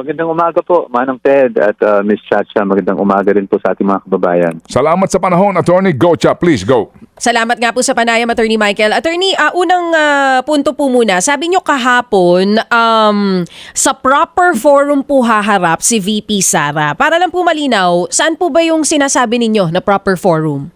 Magandang umaga po, Manang Ted at Miss Chacha. Magandang umaga rin po sa ating mga kababayan. Salamat sa panahon, Attorney Gocha. Please go. Salamat nga po sa panayam, Attorney Michael. Attorney, unang punto po muna. Sabi nyo kahapon, sa proper forum po haharap si VP Sara. Para lang po malinaw, saan po ba yung sinasabi ninyo na proper forum?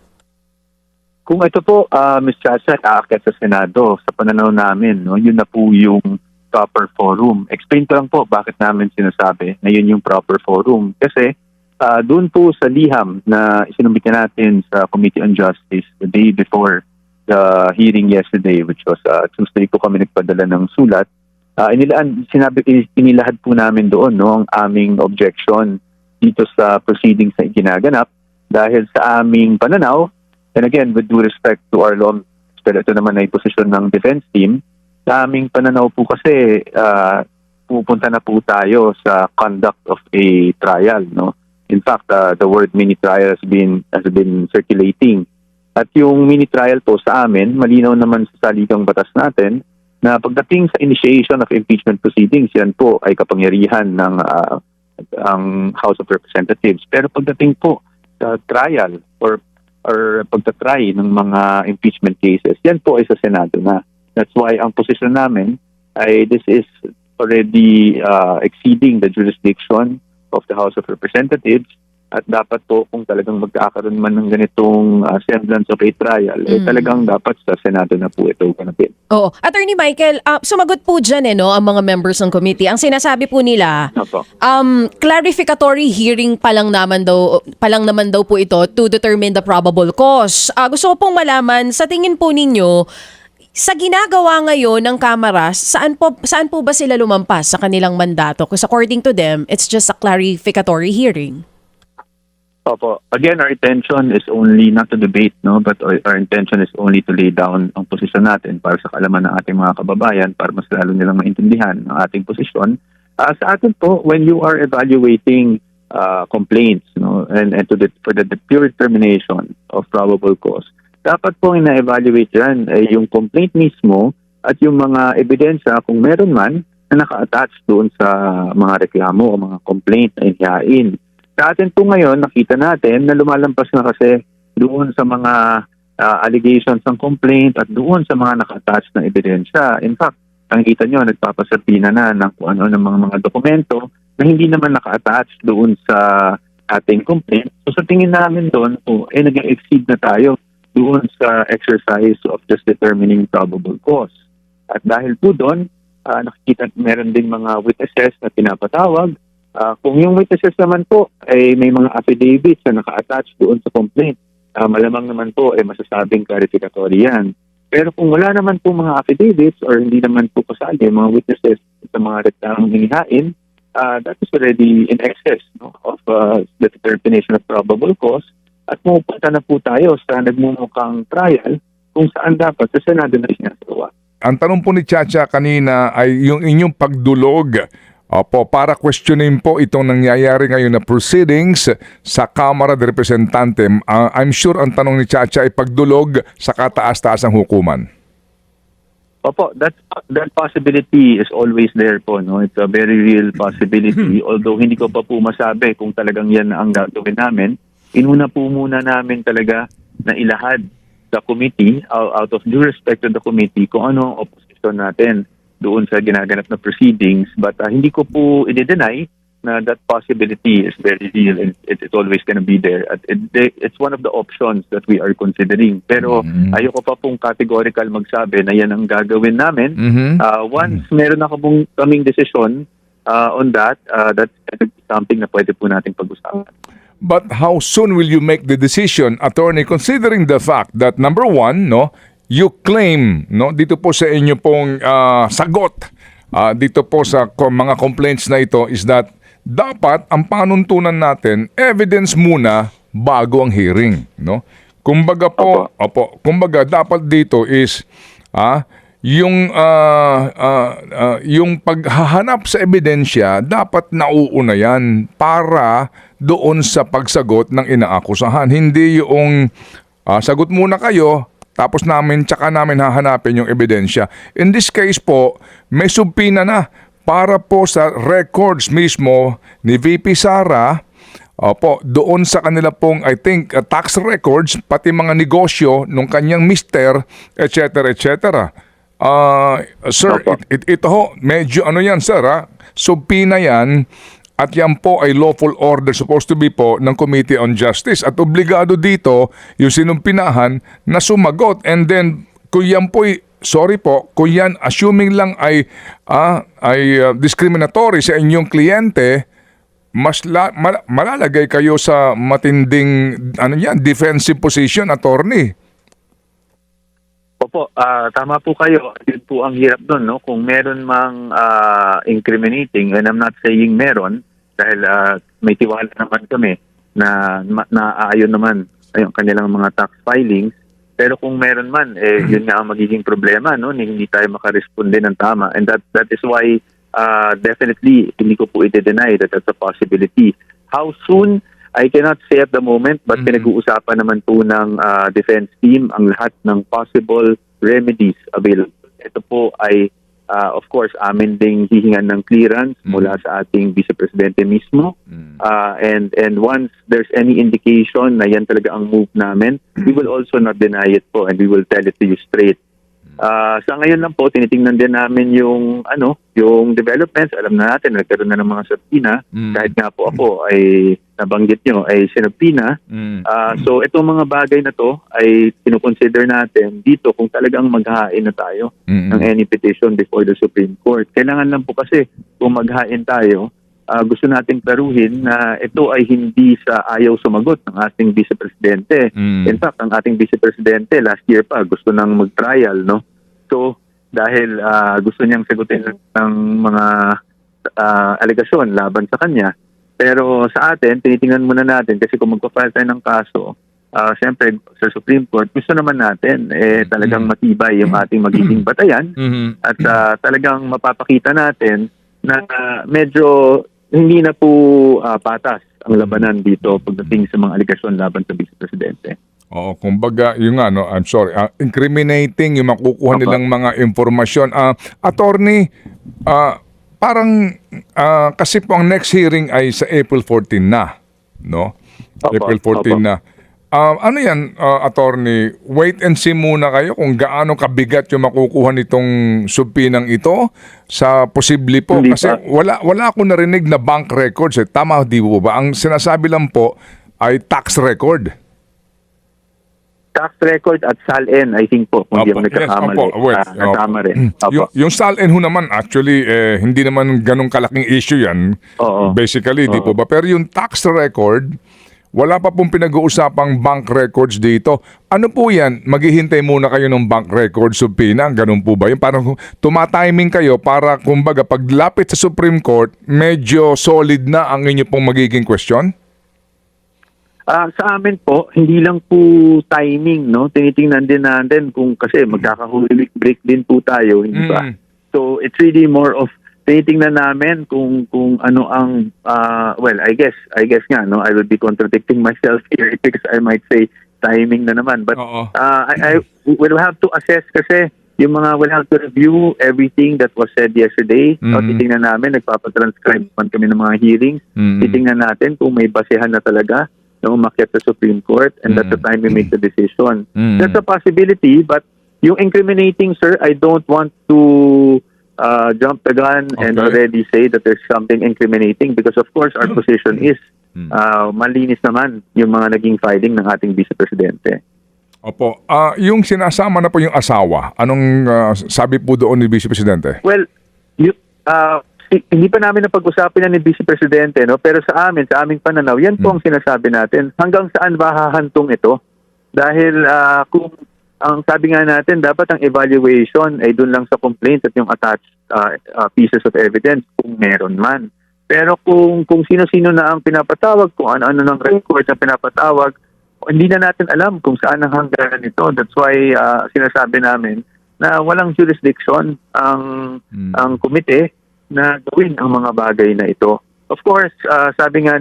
Kung ito po, Miss Chacha, aakyat sa Senado, sa pananaw namin, no, yun na po yung proper forum. Explain ko lang po bakit namin sinasabi na yun yung proper forum. Kasi doon po sa liham na isinumbit natin sa Committee on Justice the day before the hearing yesterday, which was Tuesday po kami nagpadala ng sulat, inilahad po namin doon no, ang aming objection dito sa proceedings na iginaganap dahil sa aming pananaw, and again, with due respect to our law, pero ito naman ay posisyon ng defense team, sa aming pananaw po kasi pupunta na po tayo sa conduct of a trial, no? In fact, the word mini trial has been circulating. At yung mini trial po sa amin, malinaw naman sa saligang batas natin na pagdating sa initiation of impeachment proceedings, yan po ay kapangyarihan ng ang House of Representatives. Pero pagdating po sa trial or pagtatry ng mga impeachment cases, yan po ay sa Senado na. That's why ang posisyon namin ay this is already exceeding the jurisdiction of the House of Representatives at dapat po kung talagang magkakaroon man ng ganitong semblance of a trial, talagang dapat sa Senado na po ito ganapin. Oo. Attorney Michael, sumagot po dyan no, ang mga members ng committee. Ang sinasabi po nila, clarificatory hearing pa lang naman daw po ito to determine the probable cause. Gusto ko pong malaman, sa tingin po ninyo, sa ginagawa ngayon ng Kamara, saan po ba sila lumampas sa kanilang mandato? Because according to them, it's just a clarificatory hearing. Opo. Again, our intention is only not to debate, no, but our intention is only to lay down ang posisyon natin para sa kaalaman ng ating mga kababayan para mas lalo nilang maintindihan ang ating posisyon. Sa atin po, when you are evaluating complaints, no, and for the pure determination of probable cause, dapat po ina-evaluate yan yung complaint mismo at yung mga ebidensya kung meron man na naka-attach doon sa mga reklamo o mga complaint na inihain. Sa atin po ngayon, nakita natin na lumalampas na kasi doon sa mga allegations ng complaint at doon sa mga naka-attach na ebidensya. In fact, nakikita nyo, nagpapasabina na ng kung ano ng mga dokumento na hindi naman naka-attach doon sa ating complaint. So sa tingin namin doon po, nag-exceed na tayo doon sa exercise of just determining probable cause. At dahil po doon, nakikita meron din mga witnesses na pinapatawag. Kung yung witnesses naman po ay may mga affidavits na naka-attach doon sa complaint, malamang naman po ay masasabing clarificatory yan. Pero kung wala naman po mga affidavits or hindi naman po kasali mga witnesses sa mga reklamong hinihain, that is already in excess of the determination of probable cause. At pupunta na po tayo sa nagmumukhang trial kung saan dapat sa Senado na sinasagawa. Ang tanong po ni Chacha kanina ay yung inyong pagdulog para questionin po itong nangyayari ngayon na proceedings sa Kamara de Representante. I'm sure ang tanong ni Chacha ay pagdulog sa kataas-taasang hukuman. Opo, that possibility is always there po. No? It's a very real possibility. Although hindi ko pa po masabi kung talagang yan ang gagawin namin. Inuna po muna namin talaga na ilahad sa committee, out of due respect to the committee, kung ano ang opposition natin doon sa ginaganap na proceedings. But hindi ko po i-deny na that possibility is very real and it's always going to be there. At it's one of the options that we are considering. Pero ayoko pa pong categorical magsabi na yan ang gagawin namin. Once meron na kaming desisyon on that, that's something na pwede po natin pag-usapan. But how soon will you make the decision, Attorney, considering the fact that number one, you claim dito po sa inyo pong sagot dito po sa mga complaints na ito is that dapat ang panuntunan natin evidence muna bago ang hearing, Kumbaga po, kumbaga dapat dito is yung paghahanap sa ebidensya dapat nauuna yan para doon sa pagsagot ng inaakusahan. Hindi yung sagot muna kayo tapos tsaka namin hahanapin yung ebidensya. In this case po, may subpina na para po sa records mismo ni VP Sara, opo, doon sa kanila pong, I think, tax records, pati mga negosyo nung kanyang mister, etc. etc. Sir, Opo. ito ho, medyo ano yan, sir, ha? Subpina yan, at yan po ay lawful order supposed to be po ng Committee on Justice. At obligado dito yung sinumpinahan na sumagot. And then, kung yan po sorry po, kung yan assuming lang ay discriminatory sa inyong kliyente, malalagay kayo sa matinding defensive position, attorney. Opo, tama po kayo. Yun po ang hirap doon, no? Kung meron mang incriminating, and I'm not saying meron, dahil may tiwala naman kami na naaayon naman yung kanilang mga tax filings. Pero kung meron man, yun nga ang magiging problema, no? Hindi tayo makaresponde ng tama. And that is why definitely hindi ko po i-deny that that's a possibility. How soon? I cannot say at the moment, but pinag-uusapan naman po ng defense team ang lahat ng possible remedies available. Ito po ay, of course, amin ding hihingan ng clearance mula sa ating Vice Presidente mismo. And once there's any indication na yan talaga ang move namin, we will also not deny it po and we will tell it to you straight. Sa ngayon lang po, tinitingnan din namin yung developments. Alam na natin, nagkaroon na ng mga subpoena. Kahit nga po ako ay nabanggit nyo, ay sinubpoena. So itong mga bagay na to ay kinukonsider natin dito kung talagang maghahain na tayo ng any petition before the Supreme Court. Kailangan lang po kasi kung maghain tayo, gusto nating klaruhin na ito ay hindi sa ayaw sumagot ng ating Vice Presidente. In fact, ang ating Vice Presidente last year pa gusto nang mag-trial, no? So, dahil gusto niyang sagutin ng mga alegasyon laban sa kanya. Pero sa atin, tinitingnan muna natin kasi kung magpa-file tayo ng kaso, siyempre sa Supreme Court, gusto naman natin talagang matibay yung ating magiging batayan at talagang mapapakita natin na medyo hindi na po patas ang labanan dito pagdating sa mga aligasyon laban sa Vice Presidente. Oo, kumbaga, yung I'm sorry, incriminating yung makukuha nilang mga informasyon. Attorney, parang kasi po ang next hearing ay sa April 14 na, no? April 14 na. Ano yan, attorney? Wait and see muna kayo kung gaano kabigat yung makukuha nitong subpinang ito sa posible po. Hindi Kasi pa. wala akong narinig na bank records. Tama, di po ba? Ang sinasabi lang po ay tax record. Tax record at SALN, I think po, kung di ako nagkakamali. Kasama rin. Yung SALN ho naman, actually, hindi naman ganong kalaking issue yan. Basically, di po ba? Pero yung tax record, wala pa pong pinag-uusapang bank records dito. Ano po yan? Maghihintay muna kayo ng bank records subpoena? Ganun po ba? Yung parang tumatiming kayo para, kumbaga, paglapit sa Supreme Court, medyo solid na ang inyo pong magiging question? Sa amin po, hindi lang po timing, no? Tinitingnan din natin kung kasi magkaka-Holy Week break din po tayo, hindi ba? So, it's really more of tinitingnan namin kung ano ang well, I guess nga, no, I will be contradicting myself here because I might say timing na naman, but I will have to assess kasi yung mga will have to review everything that was said yesterday. So, titingnan namin, nagpapatranscribe man kami ng mga hearings. Titingnan natin kung may basehan na talaga na umakyat sa Supreme Court, and that's the time we make the decision. That's a possibility, but yung incriminating, sir, I don't want to jump the gun and already say that there's something incriminating because of course our position is malinis naman yung mga naging filing ng ating Vice Presidente. Opo. Yung sinasama na po yung asawa, anong sabi po doon ni Vice Presidente? Well, hindi pa namin napag-usapan yan ni Vice Presidente, no? Pero sa aming pananaw, yan po ang sinasabi natin. Hanggang saan ba hahantong ito? Dahil kung ang sabi nga natin, dapat ang evaluation ay dun lang sa complaint at yung attached pieces of evidence kung meron man. Pero kung sino-sino na ang pinapatawag, kung ano-ano ng record na pinapatawag, hindi na natin alam kung saan ang hangganan nito. That's why sinasabi namin na walang jurisdiction ang komite na gawin ang mga bagay na ito. Of course, sabi nga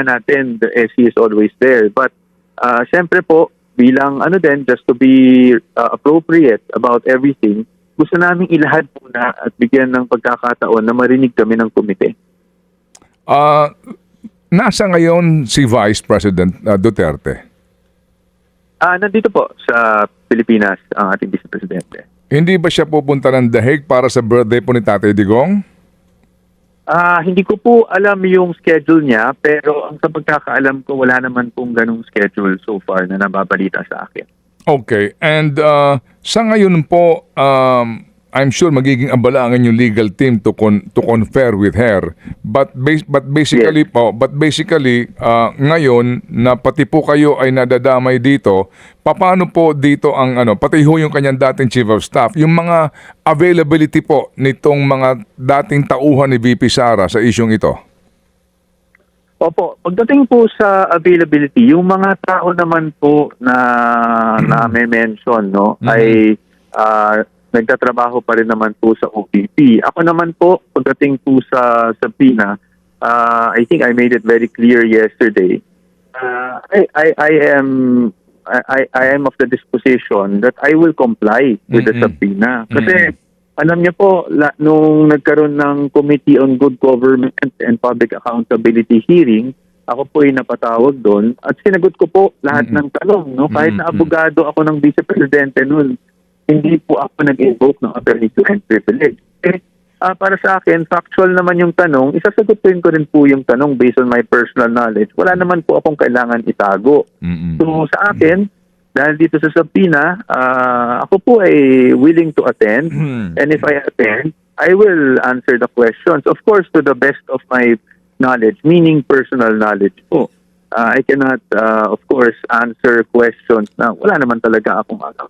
natin, the SC is always there. But syempre po, bilang just to be appropriate about everything, gusto namin ilahad muna at bigyan ng pagkakataon na marinig kami ng komite. Nasa ngayon si Vice President Duterte? Nandito po sa Pilipinas ang ating Vice Presidente. Hindi ba siya pupunta ng The Hague para sa birthday po ni Tatay Digong? Hindi ko po alam yung schedule niya, pero ang sa pagkakaalam ko, wala naman pong ganung schedule so far na nababalita sa akin. Okay. And sa ngayon po, I'm sure magiging abala ang inyong legal team to confer with her. But basically Yes. ngayon na pati po kayo ay nadadamay dito, paano po dito ang pati ho yung kanyang dating chief of staff, yung mga availability po nitong mga dating tauhan ni VP Sara sa isyong ito? Opo, pagdating po sa availability, yung mga tao naman po na may mention, no, ay nagtatrabaho pa rin naman po sa OPP. Ako naman po, pagdating po sa PINA, I think I made it very clear yesterday. I am of the disposition that I will comply with the subpoena. Kasi alam niyo po, nung nagkaroon ng Committee on Good Government and Public Accountability hearing, ako po ay napatawag doon at sinagot ko po lahat ng tanong. No? Kahit na abogado ako ng Vice Presidente noon, hindi po ako nag-invoke ng attorney-client privilege. Para sa akin, factual naman yung tanong, isasagutin ko rin po yung tanong based on my personal knowledge. Wala naman po akong kailangan itago. So sa akin, dahil dito sa subpoena, ako po ay willing to attend. And if I attend, I will answer the questions. Of course, to the best of my knowledge, meaning personal knowledge po. I cannot, of course, answer questions na wala naman talaga akong alam.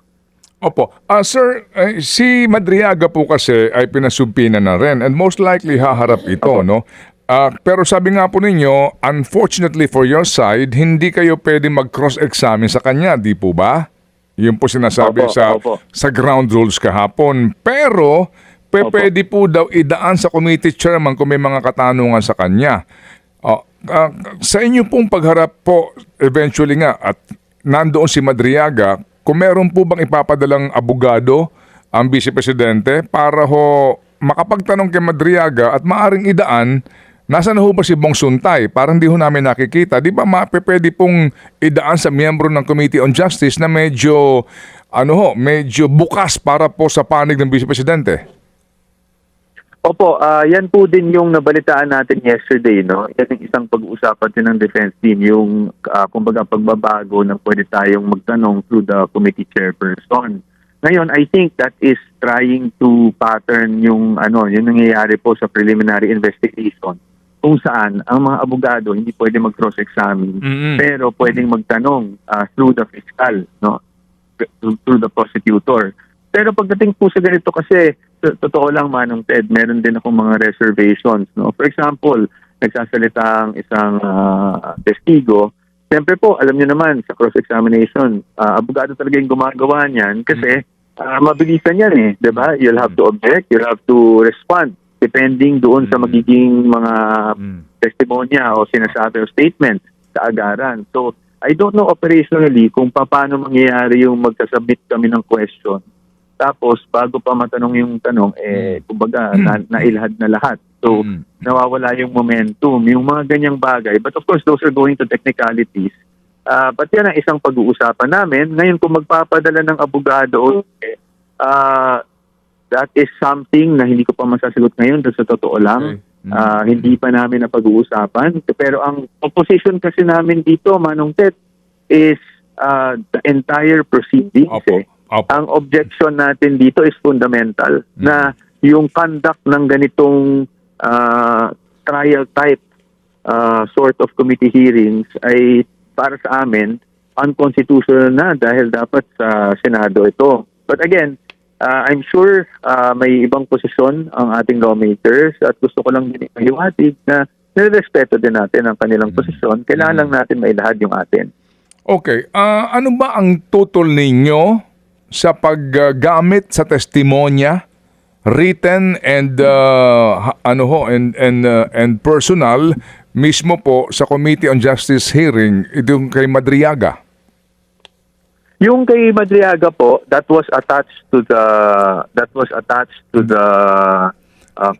Opo. Sir, si Madriaga po kasi ay pinasubpina na rin and most likely haharap ito, no? Pero sabi nga po ninyo, unfortunately for your side, hindi kayo pwede mag-cross-examine sa kanya, di po ba? Yun po sinasabi sa ground rules kahapon. Pero, pwede po daw idaan sa committee chairman kung may mga katanungan sa kanya. Sa inyo pong pagharap po, eventually nga, at nandoon si Madriaga, kung meron po bang ipapadalang abogado ang Vice Presidente para ho makapagtanong kay Madriaga at maaring idaan, nasa na ho ba si Bong Suntay? Parang di ho namin nakikita. Di ba pwede pong idaan sa miyembro ng Committee on Justice na medyo bukas para po sa panig ng Vice Presidente? Opo, yan po din yung nabalitaan natin yesterday, no? Yan yung isang pag-uusapan din ng defense team, yung kumbaga pagbabago na pwede tayong magtanong through the committee chairperson. Ngayon, I think that is trying to pattern yung nangyayari po sa preliminary investigation kung saan ang mga abogado hindi pwede mag-cross-examine pero pwedeng magtanong through the fiscal, no? Through the prosecutor. Pero pagdating po sa ganito kasi, totoo lang Manong Ted, meron din akong mga reservations. No? For example, nagsasalita ang isang testigo. Siyempre po, alam niyo naman, sa cross-examination, abogado talaga yung gumagawa niyan kasi mabilisan yan eh. Diba? You'll have to object, you'll have to respond depending doon sa magiging mga testimonya o sinasabi o statement sa agaran. So, I don't know operationally kung paano mangyayari yung magsasubmit kami ng question. Tapos, bago pa matanong yung tanong, kumbaga, nailahad na lahat. So, nawawala yung momentum, yung mga ganyang bagay. But of course, those are going to technicalities. But yan ang isang pag-uusapan namin. Ngayon, kung magpapadala ng abogado, that is something na hindi ko pa masasagot ngayon. Sa totoo lang, hindi pa namin na pag-uusapan. Pero ang opposition kasi namin dito, Manong Ted, is the entire proceedings. Ang objection natin dito is fundamental na yung conduct ng ganitong trial type sort of committee hearings ay para sa amin unconstitutional na dahil dapat sa Senado ito. But again, I'm sure may ibang posisyon ang ating lawmakers at gusto ko lang din ihiwatig na nirespeto din natin ang kanilang posisyon. Kailangan lang natin mailahad yung atin. Okay. Ano ba ang tutol ninyo sa paggamit sa testimonya, written and and personal mismo po sa Committee on Justice hearing itong kay Madriaga? Yung kay Madriaga po, that was attached to the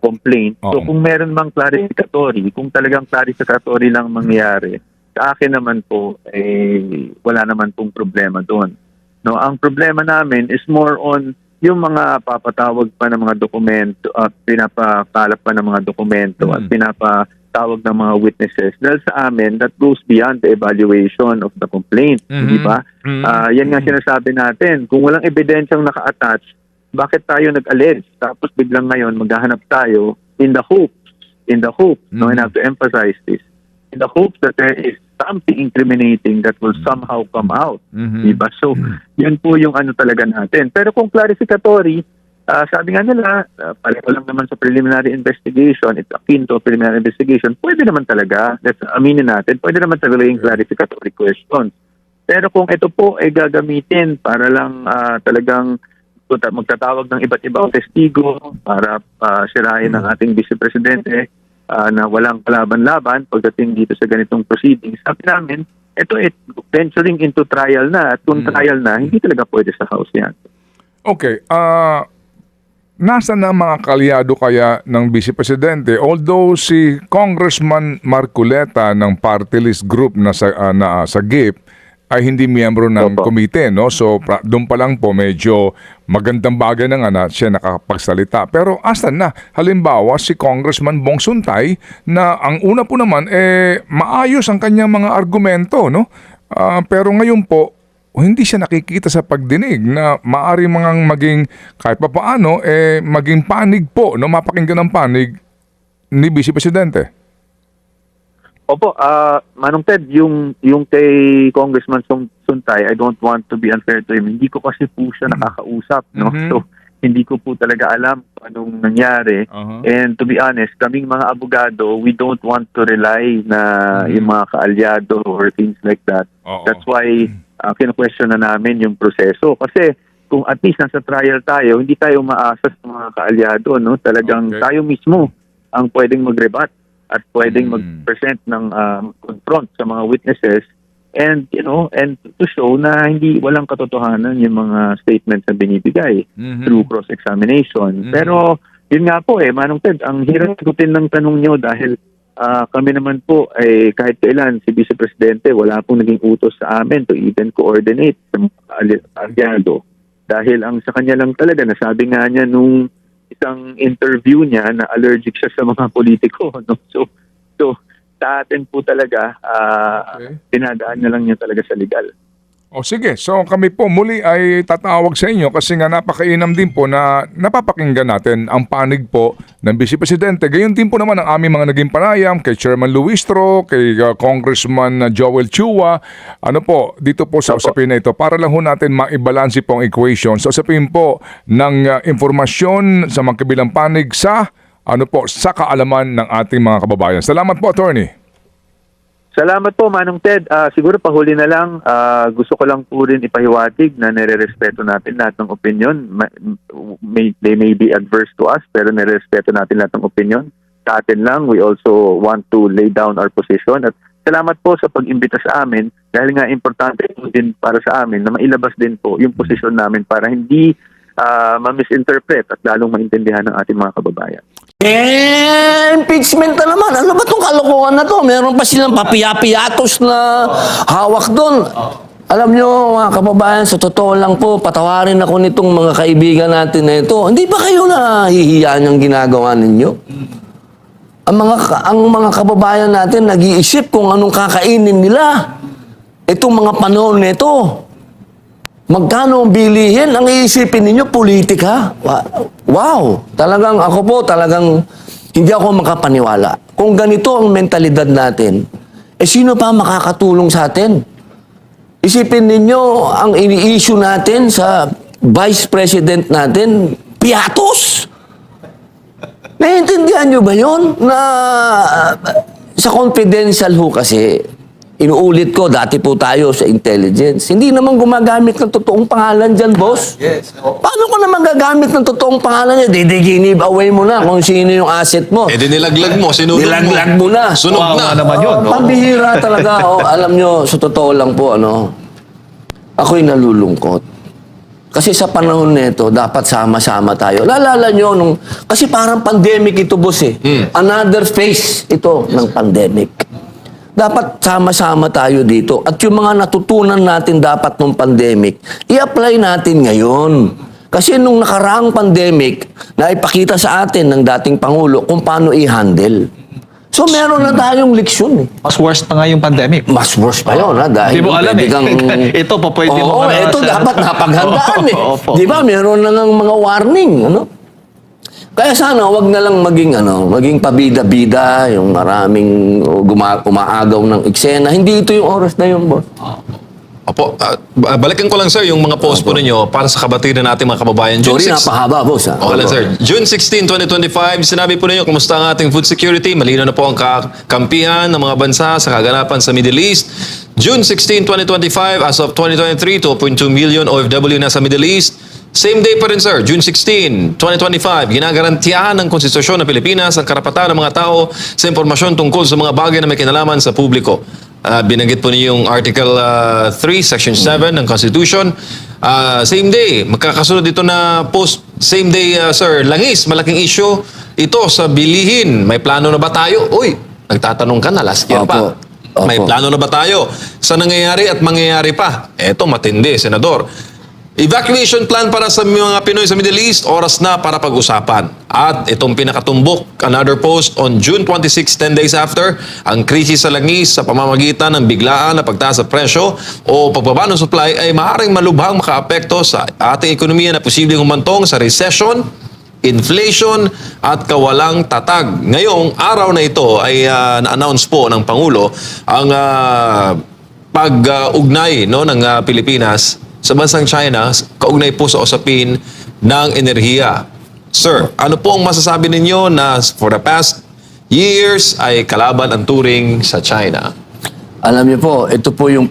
complaint. So Oo. kung meron mang clarificatory, kung talagang clarificatory lang mangyayari, sa akin naman po wala naman pong problema doon. No, ang problema namin is more on yung mga papatawag pa ng mga dokumento at pinapakalap pa ng mga dokumento at pinapatawag ng mga witnesses. Dahil sa amin, that goes beyond the evaluation of the complaint. Di ba? Yan nga sinasabi natin. Kung walang ebidensyang naka-attach, bakit tayo nag-allege? Tapos biglang ngayon, maghahanap tayo in the hopes, no, and I have to emphasize this, in the hopes that there is something incriminating that will somehow come out. Diba? So, yun po yung ano talaga natin. Pero kung clarificatory, sabi nga nila, pareho lang naman sa preliminary investigation, it's akin to preliminary investigation, pwede naman talaga, let's aminin natin, pwede naman talaga yung clarificatory questions. Pero kung ito po ay gagamitin para lang talagang magtatawag ng iba't ibang testigo para sirain ang ating Vice Presidente, na walang kalaban-laban pagdating dito sa ganitong proceedings. Sabi namin, ito venturing into trial na. At kung trial na, hindi talaga pwede sa House yan. Okay. Nasa na mga kalyado kaya ng Vice Presidente? Although si Congressman Marcoleta ng party list group na sa GIP ay hindi miyembro ng komite, no? So doon pa lang po medyo magandang bagay na nga na siya nakakapagsalita. Pero asan na? Halimbawa si Congressman Bong Suntay na ang una po naman maayos ang kanyang mga argumento, no? Pero ngayon po hindi siya nakikita sa pagdinig na maaari maging kahit papaano maging panig po, no? Mapakinggan ng panig ni Vice Presidente. Opo, Manong Ted, yung kay Congressman Suntay, I don't want to be unfair to him. Hindi ko kasi po siya nakakausap, no? So, hindi ko po talaga alam kung anong nangyari. And to be honest, kaming mga abogado, we don't want to rely na yung mga kaalyado or things like that. That's why kinu-question na namin yung proseso. Kasi kung at least nasa trial tayo, hindi tayo maasa sa mga kaalyado, no? Talagang tayo mismo ang pwedeng mag-rebut at pwedeng mag-present ng confront sa mga witnesses and to show na walang katotohanan yung mga statements na binibigay through cross-examination. Pero yun nga po Manong Ted, ang hirap sagutin ng tanong nyo dahil kami naman po kahit kailan si Vice Presidente wala pong naging utos sa amin to even coordinate sa mga aliado. Dahil ang sa kanya lang talaga, nasabi nga niya nung isang interview niya na allergic siya sa mga politiko, no? So sa atin po talaga dinadaan na lang niya talaga sa legal. O sige, so kami po muli ay tatawag sa inyo kasi nga napakainam din po na napapakinggan natin ang panig po ng Vice Presidente. Gayon din po naman ang aming mga naging panayam kay Chairman Luistro, kay Congressman Joel Chua. Ano po, dito po sa usapin na ito para lang ho natin maibalansi po ang equation. So usapin po ng informasyon sa magkabilang panig sa sa kaalaman ng ating mga kababayan. Salamat po, Attorney. Salamat po, Manong Ted. Siguro pahuli na lang, gusto ko lang po rin ipahiwatig na nire-respeto natin lahat ng opinion. They may be adverse to us, pero nire-respeto natin lahat ng opinion. Sa atin lang, we also want to lay down our position. At salamat po sa pag-imbita sa amin dahil nga importante po din para sa amin na mailabas din po yung posisyon namin para hindi ma-misinterpret at lalong maintindihan ng ating mga kababayan. Impeachment na naman. Ano ba itong kalokohan na to? Meron pa silang papiyapiyatos na hawak doon. Alam nyo, mga kababayan, sa totoo lang po, patawarin ako nitong mga kaibigan natin na ito. Hindi ba kayo nahihiya niyang ginagawa ninyo? Ang mga kababayan natin nag-iisip kung anong kakainin nila. Itong mga panahon nito. Magkano ang bilihin? Ang iisipin ninyo, politika? Wow! Talagang hindi ako makapaniwala. Kung ganito ang mentalidad natin, sino pa makakatulong sa atin? Isipin ninyo, ang ini-issue natin sa Vice President natin, piatos! Naiintindihan nyo ba yun? Na sa confidential ho kasi, inuulit ko, dati po tayo sa intelligence. Hindi naman gumagamit ng totoong pangalan dyan, boss. Yes. Paano ko naman gagamit ng totoong pangalan niya? Give away mo na kung sino yung asset mo. Di nilaglag mo, sinunod mo. Nilaglag mo na. Sunog na. naman yun. Pambihira talaga. Alam nyo, sa totoo lang po, ako'y nalulungkot. Kasi sa panahon nito, dapat sama-sama tayo. Lalala nyo, kasi parang pandemic ito, boss eh. Another phase ito ng pandemic. Dapat sama-sama tayo dito. At yung mga natutunan natin dapat nung pandemic, i-apply natin ngayon. Kasi nung nakaraang pandemic, naipakita sa atin ng dating Pangulo kung paano i-handle. So meron na tayong leksyon eh. Mas worse pa nga yung pandemic. Mas worse pa yun, ha? Dahil Hindi mo alam pwede eh. Ito pa pwede mo Oo, ito dapat napaghandaan eh. Opo. Di ba? Meron na ng mga warning, ano? Kaya sana wag na lang maging pabida-bida, yung maraming umaagaw ng eksena. Hindi ito yung oras na yun, boss. Opo, balikan ko lang sir yung mga post po ninyo para sa kabatiran nating mga kababayan. Sorry, napahaba, boss. Ha? Okay lang sir. June 16, 2025, sinabi po ninyo kumusta ang ating food security. Malinaw na po ang kakampihan ng mga bansa sa kaganapan sa Middle East. June 16, 2025, as of 2023, 2.2 million OFW na sa Middle East. Same day pa rin sir, June 16, 2025, ginagarantiyahan ng Konstitusyon ng Pilipinas ang karapatan ng mga tao sa impormasyon tungkol sa mga bagay na may kinalaman sa publiko. Binanggit po niyo yung Article 3, Section 7 ng Constitution. Same day, magkakasunod dito na post, same day, sir, langis, malaking issue ito sa bilihin. May plano na ba tayo? Uy, nagtatanong ka na last year pa. Opo. May plano na ba tayo sa nangyayari at mangyayari pa? Eto, matindi, Senador. Evacuation plan para sa mga Pinoy sa Middle East, oras na para pag-usapan. At itong pinakatumbok, another post on June 26, 10 days after, ang krisis sa langis sa pamamagitan ng biglaan na pagtaas sa presyo o pagbaba ng supply ay maaaring malubhang makaapekto sa ating ekonomiya na posibleng humantong sa recession, inflation at kawalang tatag. Ngayong araw na ito ay na-announce po ng Pangulo ang pag-ugnay ng Pilipinas sa bansang China, kaugnay po sa usapin ng enerhiya. Sir, ano po ang masasabi ninyo na for the past years ay kalaban ang turing sa China? Alam niyo po, ito po yung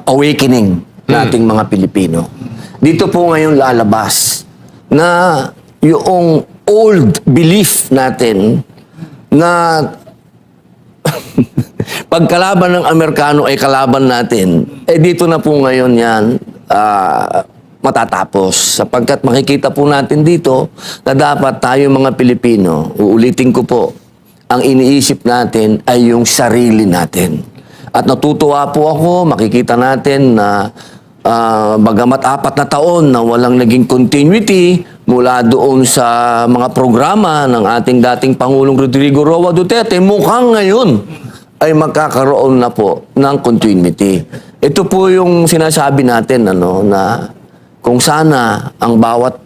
awakening nating mga Pilipino. Dito po ngayon lalabas na yung old belief natin na pagkalaban ng Amerikano ay kalaban natin, dito na po ngayon yan matatapos. Sapagkat makikita po natin dito na dapat tayo mga Pilipino, uulitin ko po, ang iniisip natin ay yung sarili natin. At natutuwa po ako, makikita natin na bagamat 4 na taon na walang naging continuity mula doon sa mga programa ng ating dating Pangulong Rodrigo Roa Duterte, mukhang ngayon ay magkakaroon na po ng continuity. Ito po yung sinasabi natin na kung sana ang bawat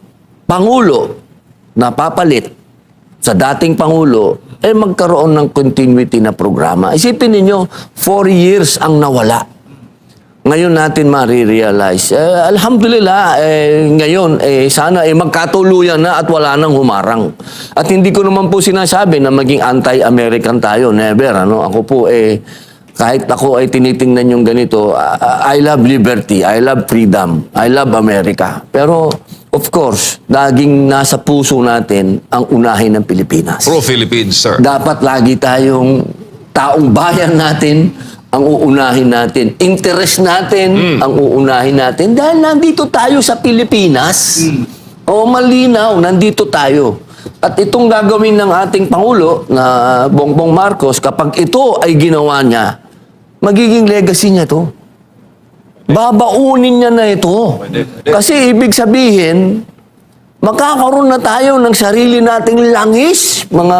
Pangulo na papalit sa dating Pangulo ay magkaroon ng continuity na programa. Isipin ninyo, 4 years ang nawala. Ngayon natin marirealize. Alhamdulillah, ngayon, sana magkatuluyan na at wala nang humarang. At hindi ko naman po sinasabi na maging anti-American tayo. Never. Ako po, kahit ako ay tinitingnan yung ganito, I love liberty, I love freedom, I love America. Pero, of course, laging nasa puso natin ang unahin ng Pilipinas. Pro-Philippines, sir. Dapat lagi tayong taong bayan natin ang uunahin natin. Interest natin ang uunahin natin. Dahil nandito tayo sa Pilipinas. O malinaw, nandito tayo. At itong gagawin ng ating Pangulo na Bongbong Marcos, kapag ito ay ginawa niya, magiging legacy niya to. Babaunin niya na ito. Kasi ibig sabihin, makakaroon na tayo ng sarili nating langis, mga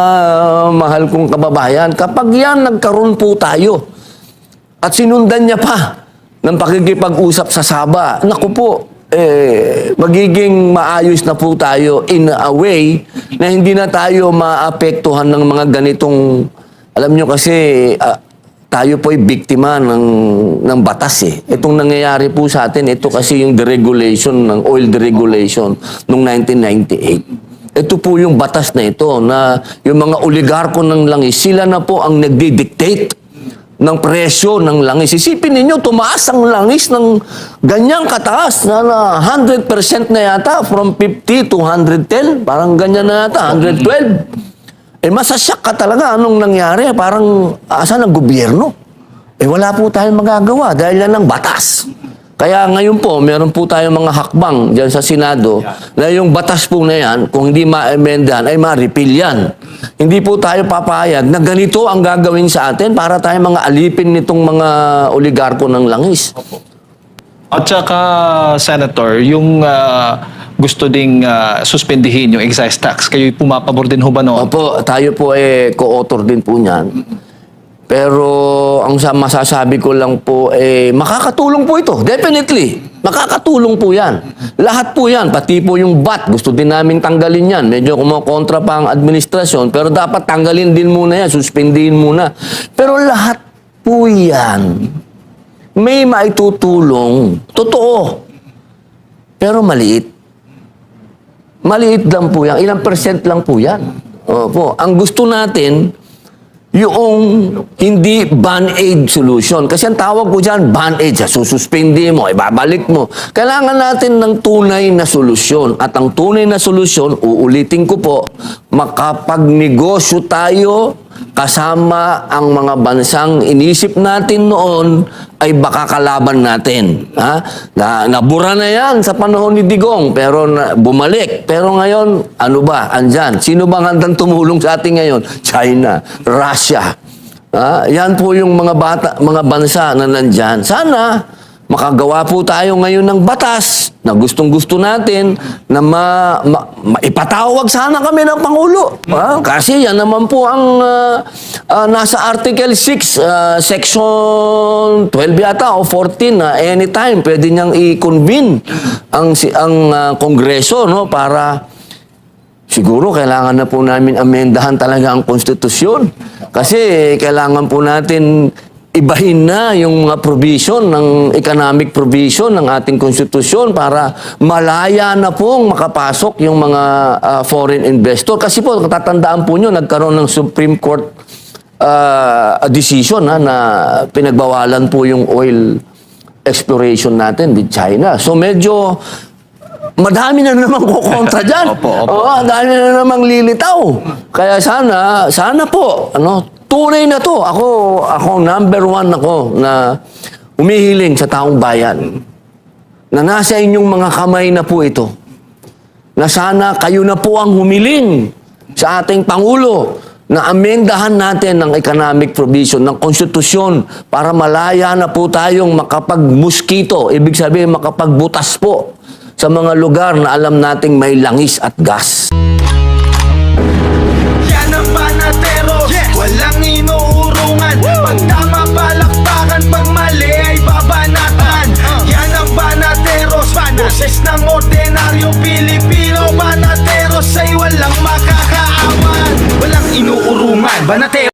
mahal kong kababayan, kapag yan nagkaroon po tayo. At sinundan niya pa ng pakikipag-usap sa Sabah. Naku po, magiging maayos na po tayo in a way na hindi na tayo maapektuhan ng mga ganitong, alam nyo kasi, tayo po'y biktima ng batas eh. Itong nangyayari po sa atin, ito kasi yung deregulation ng oil deregulation noong 1998. Ito po yung batas na ito na yung mga oligarko ng langis, sila na po ang nagdi-dictate ng presyo ng langis. Isipin ninyo, tumaas ang langis ng ganyang kataas na 100% na yata, from 50 to 110, parang ganyan na yata, 112. Masasyak ka talaga anong nangyari, parang asan ang gobyerno? wala po tayong magagawa dahil yan ang batas. Kaya ngayon po, meron po tayong mga hakbang dyan sa Senado na yung batas po na yan, kung hindi ma-emendahan, ay ma-repeal yan. Hindi po tayo papayag na ganito ang gagawin sa atin para tayo mga alipin nitong mga oligarko ng langis. At saka, Senator, yung gusto ding suspendihin yung excise tax, kayo pumapabor din ho ba noon? Opo, tayo po co-author din po niyan. Pero ang masasabi ko lang po, makakatulong po ito. Definitely. Makakatulong po yan. Lahat po yan. Pati po yung VAT. Gusto din namin tanggalin yan. Medyo kumokontra pa ang administrasyon. Pero dapat tanggalin din muna yan. Suspindihin muna. Pero lahat po yan may maitutulong. Totoo. Pero maliit. Maliit lang po yan. Ilang percent lang po yan. Opo. Ang gusto natin, yung hindi band-aid solution. Kasi ang tawag ko dyan, band-aid. Sususpindi mo, ibabalik mo. Kailangan natin ng tunay na solusyon. At ang tunay na solusyon, uulitin ko po, makapagnegosyo tayo kasama ang mga bansang inisip natin noon ay baka kalaban natin. Ha? Nabura na yan sa panahon ni Digong, pero bumalik. Pero ngayon, ano ba? Andyan. Sino bang handang tumulong sa atin ngayon? China, Russia. Yan po yung mga bansa na nandyan. Sana makagawa po tayo ngayon ng batas na gustong-gusto natin na ipatawag sana kami ng Pangulo. Kasi yan naman po ang nasa Article 6, Section 12 yata o 14 na anytime pwede niyang i-convene ang Kongreso, no, para siguro kailangan na po namin amendahan talaga ang konstitusyon. Kasi kailangan po natin ibahin na yung mga provision ng economic provision ng ating konstitusyon para malaya na pong makapasok yung mga foreign investor. Kasi po, tatandaan po nyo, nagkaroon ng Supreme Court decision na pinagbawalan po yung oil exploration natin with China. So medyo madami na namang kukontra dyan. Opo. Dami na namang lilitaw. Kaya sana po, tunay na to. Ako number 1 ako na humihiling sa taong bayan na nasa inyong mga kamay na po ito. Na sana kayo na po ang humiling sa ating Pangulo na amendahan natin ng economic provision, ng konstitusyon para malaya na po tayong makapagmuskito. Ibig sabihin makapagbutas po sa mga lugar na alam nating may langis at gas.